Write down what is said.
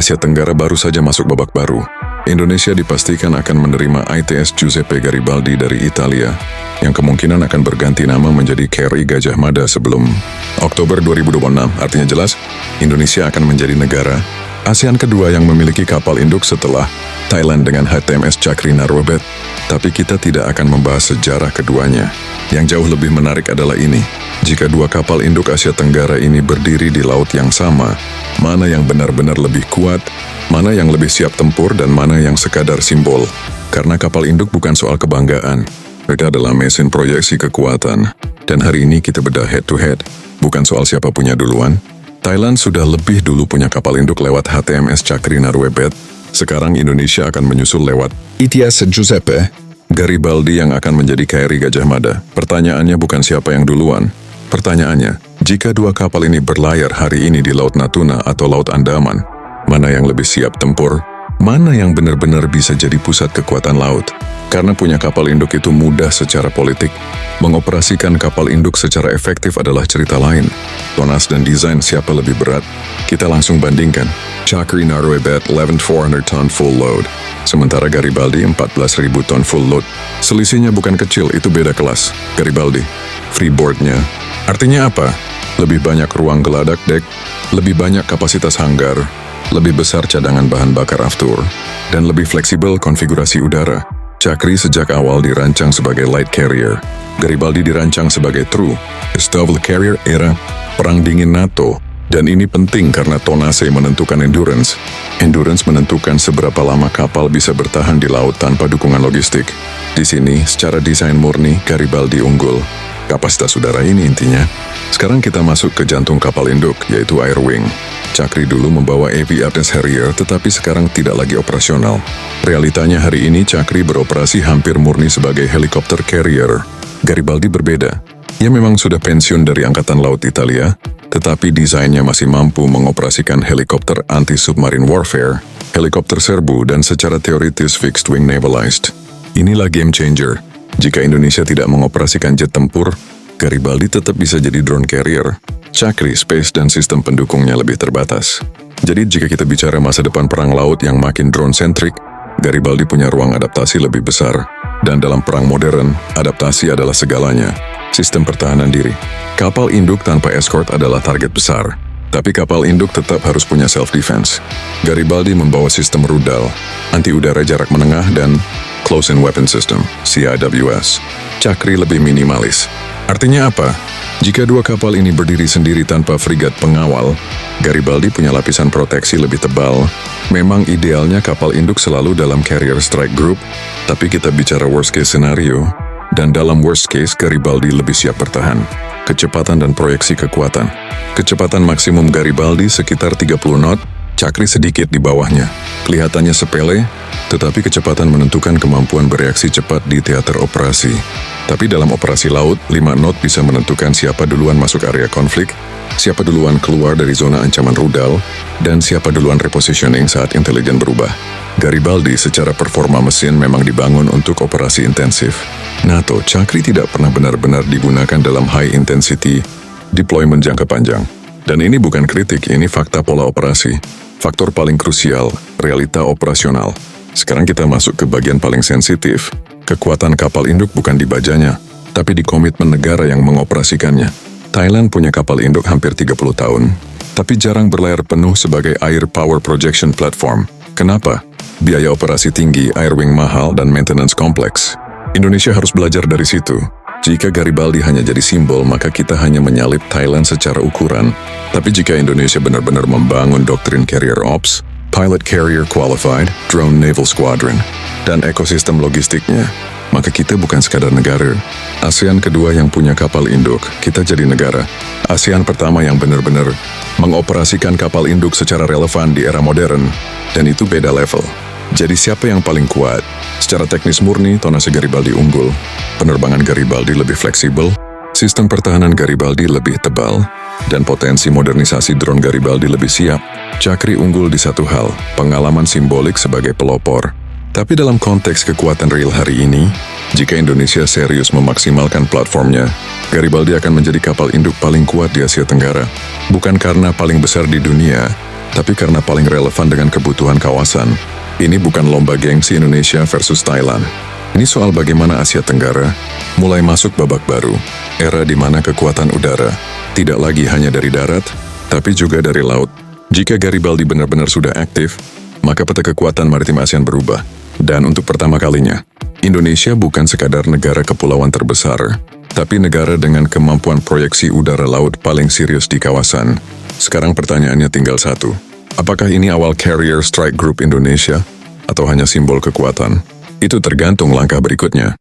Asia Tenggara baru saja masuk babak baru. Indonesia dipastikan akan menerima ITS Giuseppe Garibaldi dari Italia, yang kemungkinan akan berganti nama menjadi KRI Gajah Mada sebelum Oktober 2026. Artinya jelas, Indonesia akan menjadi negara ASEAN kedua yang memiliki kapal induk setelah Thailand dengan HTMS Chakri Narrowbed. Tapi kita tidak akan membahas sejarah keduanya. Yang jauh lebih menarik adalah ini. Jika dua kapal induk Asia Tenggara ini berdiri di laut yang sama, mana yang benar-benar lebih kuat, mana yang lebih siap tempur, dan mana yang sekadar simbol. Karena kapal induk bukan soal kebanggaan. Mereka adalah mesin proyeksi kekuatan. Dan hari ini kita bedah head to head, bukan soal siapa punya duluan. Thailand sudah lebih dulu punya kapal induk lewat HTMS Chakri Narrowbed. Sekarang Indonesia akan menyusul lewat ITS Giuseppe Garibaldi yang akan menjadi KRI Gajah Mada. Pertanyaannya bukan siapa yang duluan. Pertanyaannya, jika dua kapal ini berlayar hari ini di Laut Natuna atau Laut Andaman, mana yang lebih siap tempur? Mana yang benar-benar bisa jadi pusat kekuatan laut? Karena punya kapal induk itu mudah secara politik. Mengoperasikan kapal induk secara efektif adalah cerita lain. Tonas dan desain siapa lebih berat? Kita langsung bandingkan. Chakri Narrowbed 11,400 ton full load, sementara Garibaldi 14.000 ton full load. Selisihnya bukan kecil, itu beda kelas. Garibaldi, freeboardnya. Artinya apa? Lebih banyak ruang geladak dek, lebih banyak kapasitas hanggar, lebih besar cadangan bahan bakar aftur, dan lebih fleksibel konfigurasi udara. Chakri sejak awal dirancang sebagai light carrier. Garibaldi dirancang sebagai true naval carrier era Perang Dingin NATO. Dan ini penting karena tonase menentukan endurance. Endurance menentukan seberapa lama kapal bisa bertahan di laut tanpa dukungan logistik. Di sini, secara desain murni, Garibaldi unggul. Kapasitas udara ini intinya. Sekarang kita masuk ke jantung kapal induk, yaitu Air Wing. Chakri dulu membawa AV Apex Harrier, tetapi sekarang tidak lagi operasional. Realitanya hari ini Chakri beroperasi hampir murni sebagai helikopter carrier. Garibaldi berbeda. Ia memang sudah pensiun dari Angkatan Laut Italia, tetapi desainnya masih mampu mengoperasikan helikopter anti-submarine warfare, helikopter serbu, dan secara teoritis fixed-wing navalized. Inilah game changer. Jika Indonesia tidak mengoperasikan jet tempur, Garibaldi tetap bisa jadi drone carrier. Chakri, space, dan sistem pendukungnya lebih terbatas. Jadi jika kita bicara masa depan perang laut yang makin drone-centric, Garibaldi punya ruang adaptasi lebih besar. Dan dalam perang modern, adaptasi adalah segalanya. Sistem pertahanan diri. Kapal induk tanpa escort adalah target besar. Tapi kapal induk tetap harus punya self-defense. Garibaldi membawa sistem rudal, anti-udara jarak menengah, dan close-in weapon system, CIWS. Chakri lebih minimalis. Artinya apa? Jika dua kapal ini berdiri sendiri tanpa frigat pengawal, Garibaldi punya lapisan proteksi lebih tebal. Memang idealnya kapal induk selalu dalam carrier strike group, tapi kita bicara worst case scenario. Dan dalam worst case, Garibaldi lebih siap bertahan. Kecepatan dan proyeksi kekuatan. Kecepatan maksimum Garibaldi sekitar 30 knot, Chakri sedikit di bawahnya. Kelihatannya sepele, tetapi kecepatan menentukan kemampuan bereaksi cepat di teater operasi. Tapi dalam operasi laut, 5 knot bisa menentukan siapa duluan masuk area konflik, siapa duluan keluar dari zona ancaman rudal, dan siapa duluan repositioning saat intelijen berubah. Garibaldi secara performa mesin memang dibangun untuk operasi intensif. NATO, Chakri tidak pernah benar-benar digunakan dalam high intensity deployment jangka panjang. Dan ini bukan kritik, ini fakta pola operasi. Faktor paling krusial, realita operasional. Sekarang kita masuk ke bagian paling sensitif. Kekuatan kapal induk bukan di bajanya, tapi di komitmen negara yang mengoperasikannya. Thailand punya kapal induk hampir 30 tahun, tapi jarang berlayar penuh sebagai air power projection platform. Kenapa? Biaya operasi tinggi, air wing mahal, dan maintenance kompleks. Indonesia harus belajar dari situ. Jika Garibaldi hanya jadi simbol, maka kita hanya menyalip Thailand secara ukuran. Tapi jika Indonesia benar-benar membangun doktrin carrier ops, pilot carrier qualified, drone naval squadron, dan ekosistem logistiknya, maka kita bukan sekadar negara. ASEAN kedua yang punya kapal induk, kita jadi negara. ASEAN pertama yang benar-benar mengoperasikan kapal induk secara relevan di era modern, dan itu beda level. Jadi siapa yang paling kuat? Secara teknis murni, tonase Garibaldi unggul. Penerbangan Garibaldi lebih fleksibel, sistem pertahanan Garibaldi lebih tebal, dan potensi modernisasi drone Garibaldi lebih siap. Chakri unggul di satu hal, pengalaman simbolik sebagai pelopor. Tapi dalam konteks kekuatan real hari ini, jika Indonesia serius memaksimalkan platformnya, Garibaldi akan menjadi kapal induk paling kuat di Asia Tenggara. Bukan karena paling besar di dunia, tapi karena paling relevan dengan kebutuhan kawasan. Ini bukan lomba gengsi Indonesia versus Thailand. Ini soal bagaimana Asia Tenggara mulai masuk babak baru, era di mana kekuatan udara tidak lagi hanya dari darat, tapi juga dari laut. Jika Garibaldi benar-benar sudah aktif, maka peta kekuatan maritim ASEAN berubah. Dan untuk pertama kalinya, Indonesia bukan sekadar negara kepulauan terbesar, tapi negara dengan kemampuan proyeksi udara laut paling serius di kawasan. Sekarang pertanyaannya tinggal satu. Apakah ini awal Carrier Strike Group Indonesia, atau hanya simbol kekuatan? Itu tergantung langkah berikutnya.